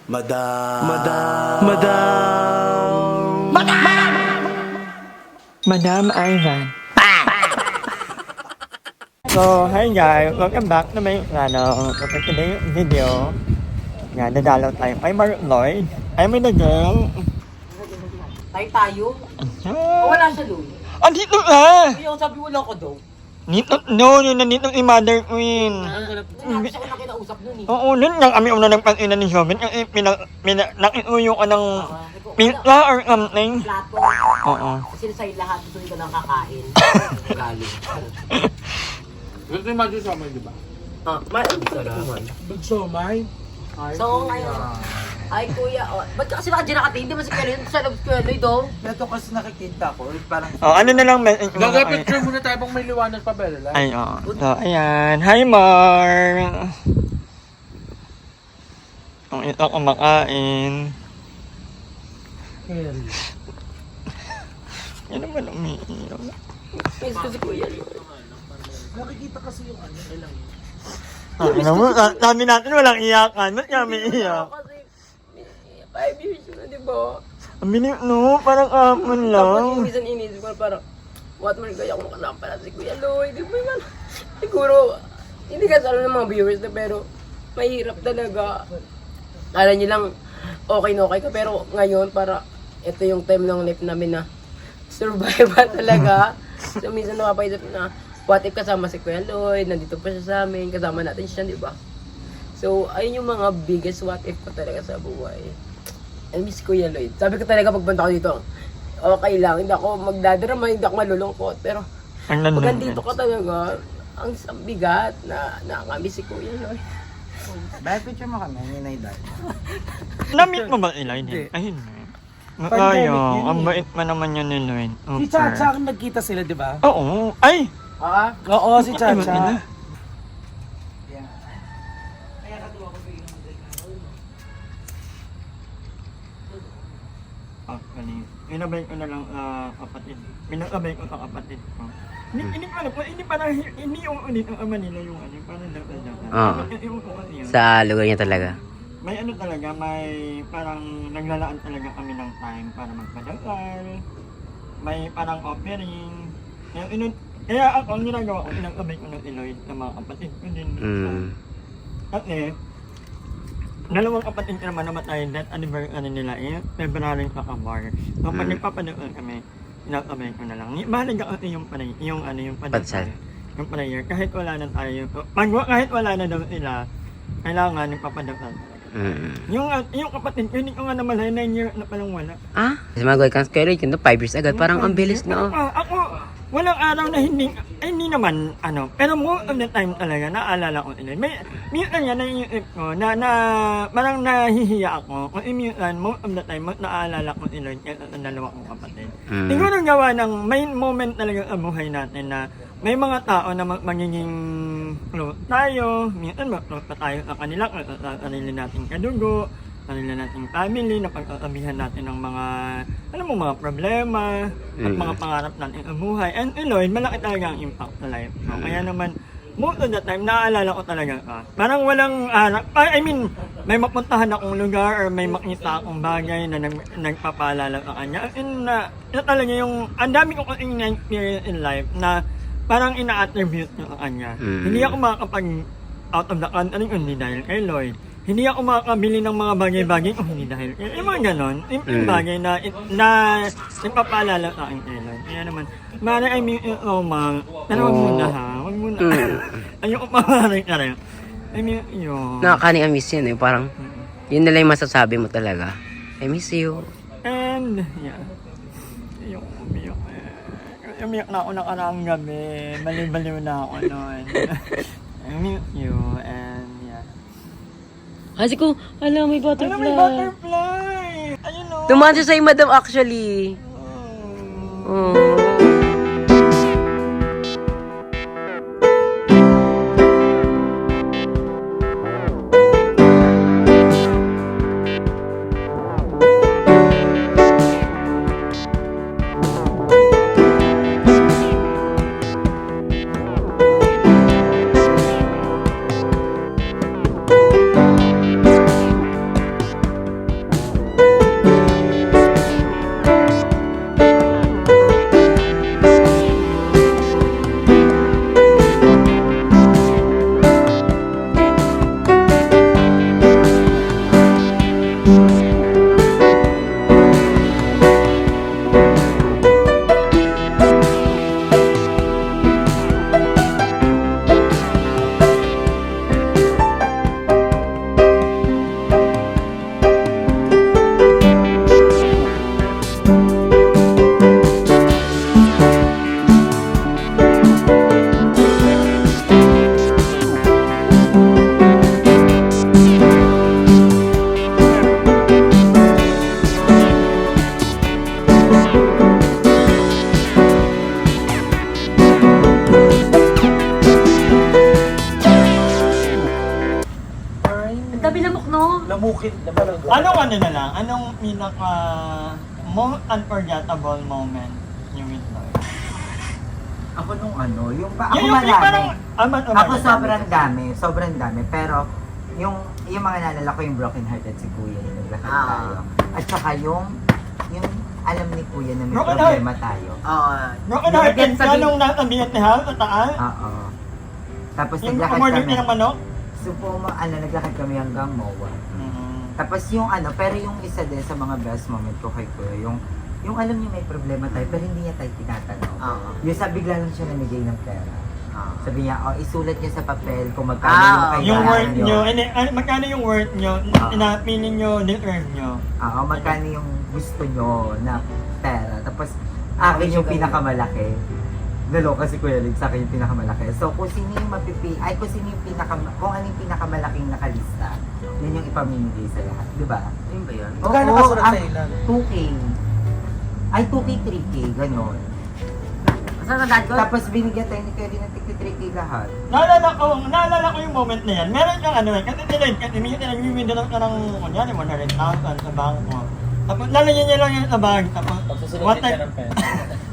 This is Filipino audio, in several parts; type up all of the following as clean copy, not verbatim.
Madam. Madam Ivan. So, hi guys, welcome back to my channel. So, for today's video, yan, dadalaw tayo kay Mark Lloyd. I'm with the girl. Tayo? O wala siya doon? Andito na! Yung sabi wala ko daw. Nito, no, yun na nito si Mother Queen. Hindi siya ko nakinausap doon eh. Oo, nun lang kami una ng pag-ina ni Jovin. Kasi nakituyo ka ng pizza or something. Plato. Oo. Kasi sa'yo lahat gusto ka nang kakain. Galing. Gusto yung Madyo Somay, di ba? Big somay. So ngayon, ay kuya, ba't ka kasi nakatin? Hindi mo si Kuya Lloyd, sa loob si Kuya Lloyd oh. Ito kasi nakikita ko, parang... Oh, ano na lang, Gagapicture muna tayo pang may liwanag pa, Bella. ay, oo. So, ayan. Hi, Mar! Ang ito kumakain. Yan naman umiiyaw. May gusto si Kuya Lloyd. Nakikita kasi yung ano, ilang... Ano mo, sabi natin walang iyakan. Ba't kami iyak? Kasi 5 years na, di ba? Ang binig, no? Parang amon Tapos lang. yung minsan inisip ko parang, what man kaya kung makasama pala si Kuya Lloyd, di ba man? Siguro, hindi ka salo ng mga viewers na pero mahirap talaga. Kala nyo lang, okay na okay ka, pero ngayon para ito yung time ng life namin na survive talaga. So minsan napapaisip na, what if kasama si Kuya Lloyd, nandito pa siya sa amin, kasama natin siya, di ba? So, ayun yung mga biggest what if ko talaga sa buhay. I miss Kuya Lloyd. Sabi ko talaga pagpunta ko dito, okay lang, hindi ako magdadrama, hindi ako malulungkot. Pero, Ang pag nandun. nandito ka talaga, ang bigat na nakakamiss si Kuya Lloyd. Bakit picture mo kami, ni Naidal? Na-meet mo ba si Lloyd? Ayun na. Makayo, ang bait man naman yun ni Lloyd. Si Chacha, nagkita sila, di ba? Oo. Ay! Oo, si Ay, Chacha. Actually, pinabay ko na lang kapatid. Pinabay ko sa kapatid ko. Hindi pa po, hindi yung ulit ang ama nila yung ano, parang dapat. Oo. Yung ko kasi yun. Sa lugar niya talaga. May ano talaga, may parang naglalaan talaga kami ng time para magpadasal. May parang offering. Kaya ako, ang ginagawa ko, inakabay ko ng Eloyd ng mga kapatid ko din. Kasi, dalawang kapatid ko naman namatay, that anniversary nila February sa Kamar. So, pag nagpapadasal kami, inakabay ko na lang. Mahalaga kasi yung Padsal. Yung prayer, kahit wala na tayo. Kahit wala na daw sila, kailangan nagpapadasal. Yung kapatid ko, hindi ko nga naman 9 years na palang wala. Ah? Kasi mag-wait kang Kuya Lloyd, 5 years agad. Parang ang bilis na, oh. Ako, walang araw na hindi naman, pero most of the time talaga, naalala ko nila. Minsan yan, naiisip ko, parang nahihiya ako. Kung minsan, most of the time, naalala ko nila, ang dalawa kong kapatid. Siguro gawa ng, may moment talaga sa buhay natin na may mga tao na magiging close tayo, minsan close pa tayo sa kanila, sa kanila nating kadugo, kanila nating family, na pagsasabihan natin ng mga, mga problema, at mga pangarap natin sa buhay. And Lloyd, malaki talaga ang impact sa life. So, kaya naman, most of the time, naaalala ko talaga ka. Parang walang, may mapuntahan akong lugar or may makita akong bagay na nagpapaalala sa kanya. And ito talaga yung, ang dami ko kasing na-experience in life na parang ina-attribute niya sa kanya. Hindi ako makakapag out of the country hindi dahil kay Lloyd. Hindi ako makakabili ng mga bagay-bagay kung hindi dahil kay yung mga ganon. Yung bagay na ipapaalala sa akin kay Lloyd. Kaya naman, Mare, pero wag muna ha. Wag muna. Ayoko pa Mare ka rin. Yun. Nakakani-miss yun, eh. Parang, yun na lang yung masasabi mo talaga. I miss you. And, yeah. Ayoko umiyak. Umiyak na ako nakaraang gabi. Baliw-baliw na ako noon. I miss you and yeah. Kasi ko, alam, may butterfly. May butterfly! Ayun o! Dumaan siya sa'yo, madam, actually. Oh. Anong ano na lang? Anong pinaka most unforgettable moment yung with Lloyd? Ako nung ano, yung ako Yung parang, marami. Ako sobrang dami. Pero, yung mga naalala ko yung broken hearted si Kuya, yung naglakad tayo. At saka yung alam ni Kuya na may Broken problema tayo. Oo. Broken hearted ka nung nasa Vietnam, sa taas? Oo. Tapos Yung naglakad umorder kami. ka ng manok? Naglakad kami hanggang MOA. Tapos yung pero yung isa din sa mga best moment ko kay Kuya, yung alam niyo may problema tayo, pero hindi niya tayo tinatanong. Oo. Yung bigla lang siya namigay ng pera. Oo. Sabi niya, isulat niya sa papel kung magkano yung kailangan Yung worth niyo. nyo, magkano yung worth nyo, pinili nyo, deserve nyo. Oo, magkano yung gusto niyo na pera. Tapos, akin yung pinakamalaki. Naloka si Kuya Lig, sa akin yung pinakamalaki. So, kung sino yung kung ano yung pinakamalaking nakalista, yun yung ipamimigay sa lahat. Di ba? Yun ba yun? Magkano Oo, kasulat sa ang ilan? 2K. Ay, 2K, 3K, ganon. Saan na dad ko? Tapos binigyan tayo ni Kevin ng 3K lahat. Naalala ko yung moment na yan. Meron kang ano kasi minsan nag-withdraw ka ng, kunyari, 100,000 sa bangko. Tapos lalagyan niya lang yun sa bag. Tapos, Pagsusunod ka ng pera.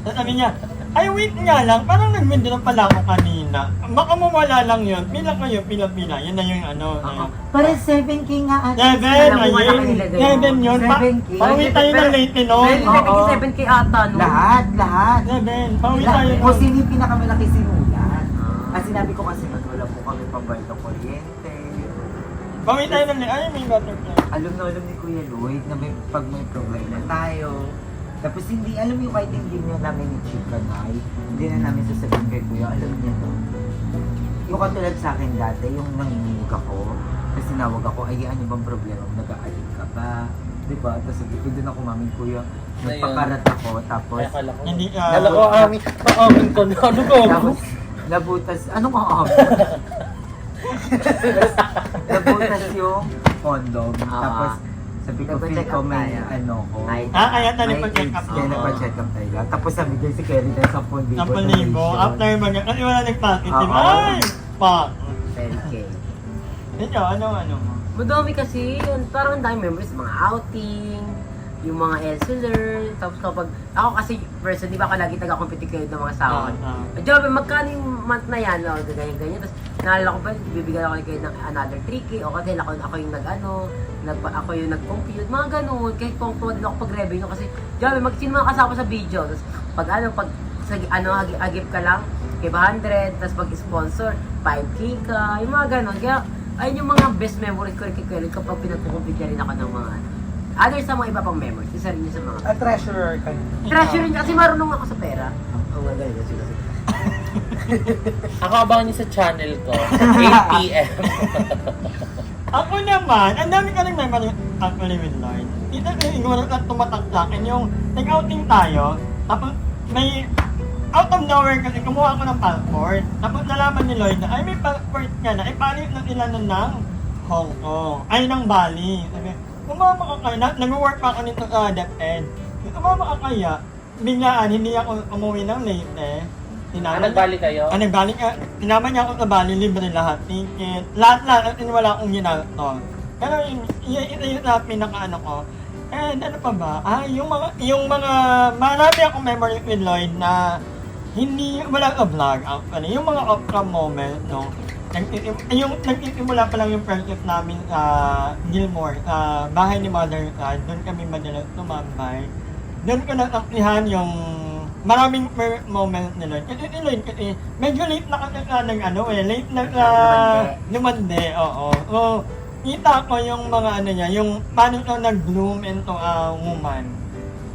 Tapos sabi niya, ay wait nga lang, parang nag-withdraw pala ako kanina. Baka mawala lang yun. Pila kayo, pila. Yun na yung ano. Para 7K nga ate. 7, Alam mo, ayun. malaki nilagay mo. 7 yun. 7K. Pauwi tayo ng late nun. Oo. 7K ata, no? Lahat. 7, pauwi tayo Kung nun. sino yung pinakamalaki sinulat. Kasi sinabi ko kasi wala po kami pambayad ng kuryente. Pauwi tayo ng late. Ay, may butterfly. Alam ni Kuya Lloyd na pag may problema tayo. Tapos hindi, alam mo yung kahit hindi nyo namin i-check ka na, hindi na namin sasabihin kay Kuya, alam niya to. Yung katulad sa akin dati, yung nanginginig ako, kasi tinawag ako, ay ano bang problema, nag-aalig ka ba? Diba? Tapos sabi ko doon ako, Mami Kuya, nagpakarat ako, tapos, Ay, akala ko. Hindi, Akala ko, amin ko na. Ano ko? tapos, nabutas, anong aamon? Nabutas yung condom, tapos, sabi ko, feel Nagpa-check ko up may tayo. ano ko. kaya tayo May nagpa-check up. AIDS, kaya nagpa-check up tayo lang. Tapos sabi ko si Kelly na 10,000 10,000. After mag... Kasi wala nag-positive. Oo. Ay! Fuck! 10K. Ikaw, ano mo? Madami kasi, yun, parang ang dami memories, mga outing, yung mga LCLR, tapos kapag, ako kasi person, di ba ako lagi taga-compete kayo ng mga sahod. Jobe, magkano yung month na yan, no? Ganyan. Tapos naalala ko ba, bibigyan ako kayo ng another 3K, o kasi ako yung ako yung nag-compute, mga ganun, kahit kung din ako pag-revenue kasi, jobe, sino mga kasama sa video, tapos agip ka lang, kay 100, tapos pag-sponsor, 5K ka, yung mga ganun, kaya, ayun yung mga best memories ko rin kay Kelly kapag pinagkukumpit rin ako ng mga other sa mga iba pang memories, isa rin yun sa mga Treasurer ka. treasure rin kasi marunong ako sa pera. Ako abangan niyo sa channel ko. 8 p.m. Ako naman, ang dami ka rin memory actually with Lloyd. Ito siguro na tumatak sa akin yung nag-outing tayo, tapos may out of nowhere kasi kumuha ako ng passport. Tapos nalaman ni Lloyd na, ay may passport ka na, ipalit na sila nun ng Hong Kong, ay ng Bali. Sabi, umama ka kaya, nag-work pa ako nito sa DepEd. Umama ka kaya, biglaan, hindi ako umuwi ng Leyte. Nagbali kayo? Nagbalik ka, sinama niya ako sa Bali, libre lahat, ticket, lahat, at wala akong ginagawa. Pero yung sa pinaka-ano ko, and ano pa ba? Yung mga, marami akong memory with Lloyd na wala ka vlog actually. Yung mga off-cam moment, no? Nagtitimula pa lang yung friendship namin sa Gilmore, sa bahay ni Mother God. Doon kami madalas tumambay. Doon ko nataklihan yung maraming moment ni Lloyd. Kasi si Lloyd kasi medyo late na kasi late na lumande, oo. So, kita ko yung mga yung paano ito nag-bloom into a woman.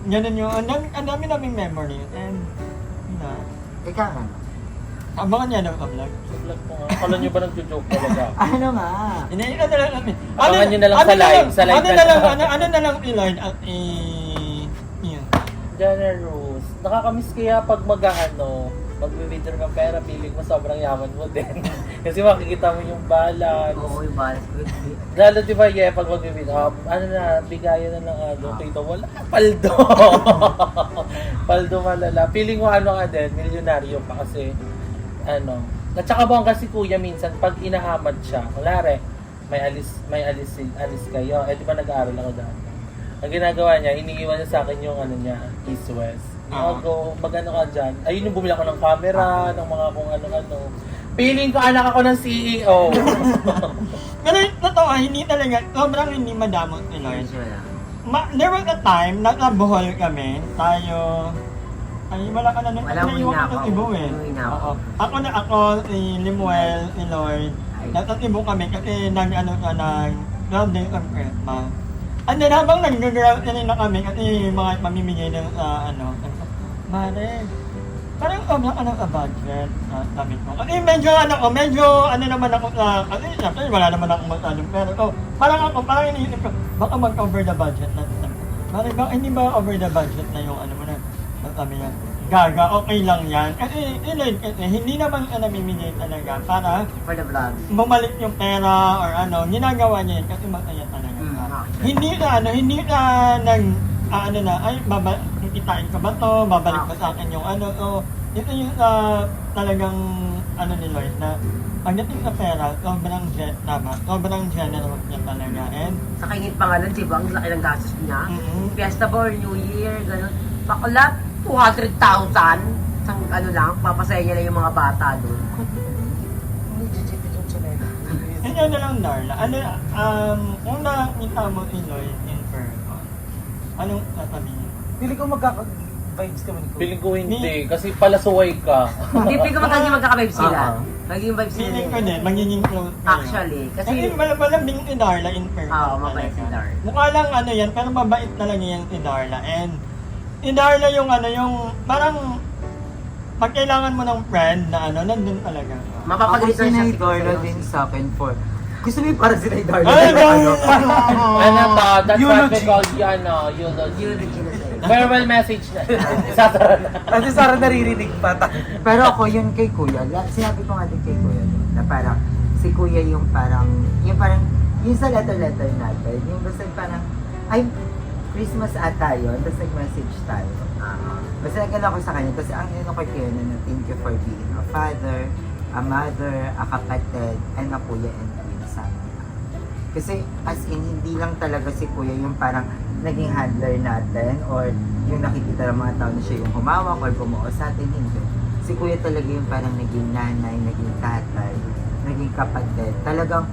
Ganun yung, ang dami naming memories. And, Ikaw nga. abangan niya daw sa vlog. Vlog ko nga. Akala niyo ba nagjo-joke talaga? Ano nga? Ina na lang kami. Abangan niyo na lang sa live. Sa live na lang. Ano na lang si Lloyd at yun. Generous. Nakakamiss kaya pag mag-withdraw ng pera, feeling mo sobrang yaman mo din. Kasi makikita mo yung balance. Oo, yung balance ko. Lalo di ba, pag mag-withdraw, bigayan na lang tito, wala, paldo. Paldo malala. Feeling mo ka din, milyonaryo pa kasi, at saka bang kasi kuya minsan, pag inahamad siya, kulare, alis kayo. Eh, di ba nag-aaral ako dati? Ang ginagawa niya, iniiwan niya sa akin yung ano niya, East West. Go, mag-ano ka dyan. Ayun yung bumili ako ng camera, ng mga kung ano-ano. Feeling ko anak ako ng E CEO. Pero totoo, hindi talaga, sobrang hindi madamot ni Lloyd. Medyo lang. There was a time, nakabuhol kami, tayo, ay wala ka na nun, Wala, uwi na ako. ibo eh. Uwi na ako. Oo. Ako, si Limuel, si Lloyd, Ay. nag-ibo kami kasi nag-ground day of Christmas. And then habang nag-ground day na kami kasi mga mamimigay ng Mare, parang sa budget sabi ko. Kasi medyo naman ako kasi syempre wala naman ako masyadong pero parang iniisip ko, baka mag-over the budget na. Mare, baka hindi ba over the budget na yung mo na, sabi niya, Gaga, okay lang yan. Kasi hindi naman namimigay talaga para For the vlog. bumalik yung pera or ginagawa niya yun kasi masaya talaga. Okay. Hindi na kikitain ka ba to, babalik ba sa akin yung so, ito yung talagang ni Lloyd na pagdating sa pera, sobrang generous niya talaga. And, Sa kainit pa nga lang, diba? Ang laki ng gastos niya. Mhm. Fiesta Bar, New Year, gano'n. Bakla, 200,000. Isang lang, papasaya niya lang yung mga bata doon. and yun na lang, Darla. Kung nakita mo si Lloyd in person, anong sasabihin? Pili ko magkaka-vibes kami ko. Feeling ko hindi, kasi palasuway ka. Hindi ko magkaka-vibe sila. Oo. Magiging vibe sila. Feeling ko din, magiging close kayo. Actually, kasi... Kasi malambing si Darla in person. Oo, mabait si Darla. Mukha lang yan, pero mabait talaga yan si Darla. And si Darla yung yung parang pag kailangan mo ng friend na nandun talaga. Ako Mapapagalitan siya sinay Darla din sa akin for... Gusto mo yung para sinay Darla? Ay, Ano to, that's what we call eulogy. Eulogy na sa'yo. Farewell message na. Isasara na. Kasi Sarah naririnig pa. Pero ako yun kay Kuya, sinabi ko nga din kay Kuya na parang si Kuya yung parang yung sa letter natin, yung basta parang ay Christmas ata yun, tapos nag-message tayo. Basta nagano ako sa kanya, kasi ang ko kay Kuya na thank you for being a father, a mother, a kapatid, and a kuya and twin sa akin. Kasi as in, hindi lang talaga si Kuya yung parang naging handler natin or yung nakikita ng mga tao na siya yung humawak or bumuo sa atin, hindi. Si Kuya talaga yung parang naging nanay, naging tatay, naging kapatid. Talagang,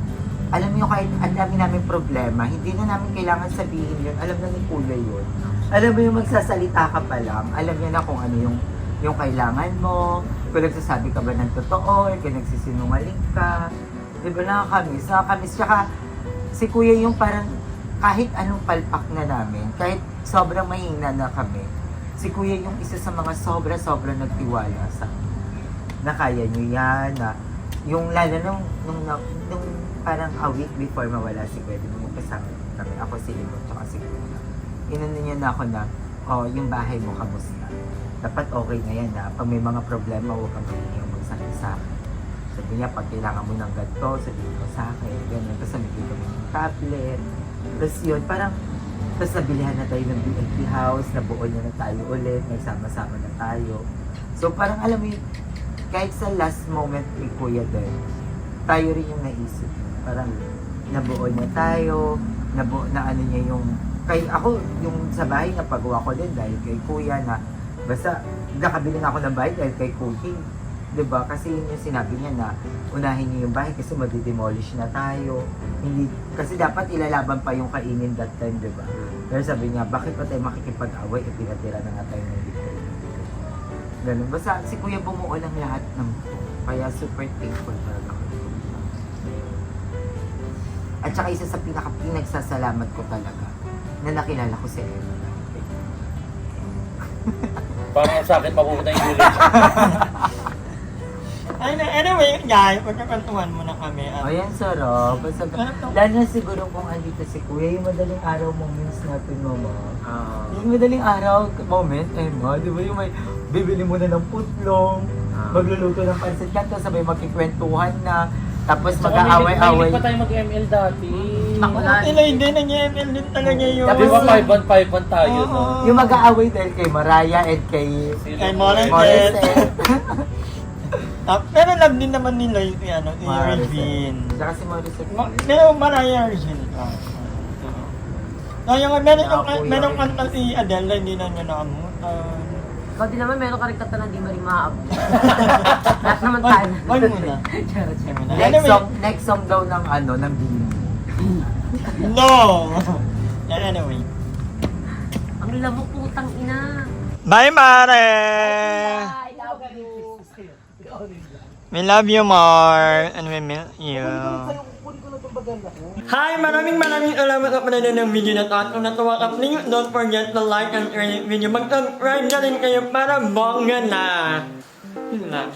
alam mo yung kahit ang dami namin problema, hindi na namin kailangan sabihin yun. Alam na ni Kuya yun. Alam mo yung magsasalita ka pa lang, alam niya na kung ano yung kailangan mo, kung nagsasabi ka ba ng totoo, or kung nagsisinungaling ka. Diba, nakakamiss. Tsaka si Kuya yung parang kahit anong palpak na namin, kahit sobrang mahina na kami, si Kuya yung isa sa mga sobra-sobra nagtiwala sa amin. Na kaya niyo yan, na yung lalo nung parang a week before mawala si Kuya, nung kasama kami, ako si Imo, tsaka si Kuya. Inano niya na ako na, yung bahay mo, kamusta? Dapat okay na yan, na pag may mga problema, huwag kang magsabi sa akin. Sabi niya, pag kailangan mo ng ganito, sabihin mo sa akin, ganyan. Tapos nabigay kami ng tablet. Tapos yun, parang, tapos nabilihan na tayo ng VIP house, nabuo niya na tayo ulit, nagsama-sama na tayo. So parang alam mo, kahit sa last moment ni Kuya din, tayo rin yung naisip. Parang nabuo niya tayo, na ano niya yung, kay ako, yung sa bahay, napagawa ko din dahil kay Kuya na, basta nakabili na ako ng bahay dahil kay Kuya. Diba? Kasi yun yung sinabi niya na unahin niyo yung bahay kasi madidemolish na tayo. Hindi, kasi dapat ilalaban pa yung kainin that time, diba? Pero sabi niya, bakit pa tayo makikipag-away at pinatira na nga tayo ng libre? Ganun. Basta si Kuya bumuo ng lahat ng to. Kaya super thankful talaga ako. At saka isa sa pinagsasalamat ko talaga na nakilala ko si Emma. Parang sa akin mapupunta yung eulogy. Anyway, guys, magkakwentuhan muna kami. O yan, sarap. Basta, lalo na siguro kung andito si Kuya, yung madaling araw moments natin, mama. Yung madaling araw moment, Emma, di ba yung may bibili mo na ng putlong, magluluto ng pansit kanto, sabay magkikwentuhan na, tapos mag-aaway-aaway. Mahilig pa tayo mag-ML dati. Sila hindi, nag-ML din talaga yun. Di ba 5-1-5-1 tayo, no? Yung mag-aaway dahil kay Mariah and kay Kay Morissette. Morissette. Pero love din naman nila yung ano, yung Regine. Saka si Morissette. Pero Mariah Regine. Meron kanta si Adele, hindi na niya nakamutan. Ikaw din naman, meron ka rin kanta na di mo rin maaabot. Lahat naman tayo. Wag muna. Charot, charot. Next song daw ng ano, ng Bini. No! Anyway. Ang lamok putang ina. Bye, Mare! I love you. We love you more and we miss you. Hi! Maraming salamat sa panonood ng video na to. At kung natuwa ka, please don't forget to like and share this video. Mag-subscribe na rin kayo para bongga na. Yun lang.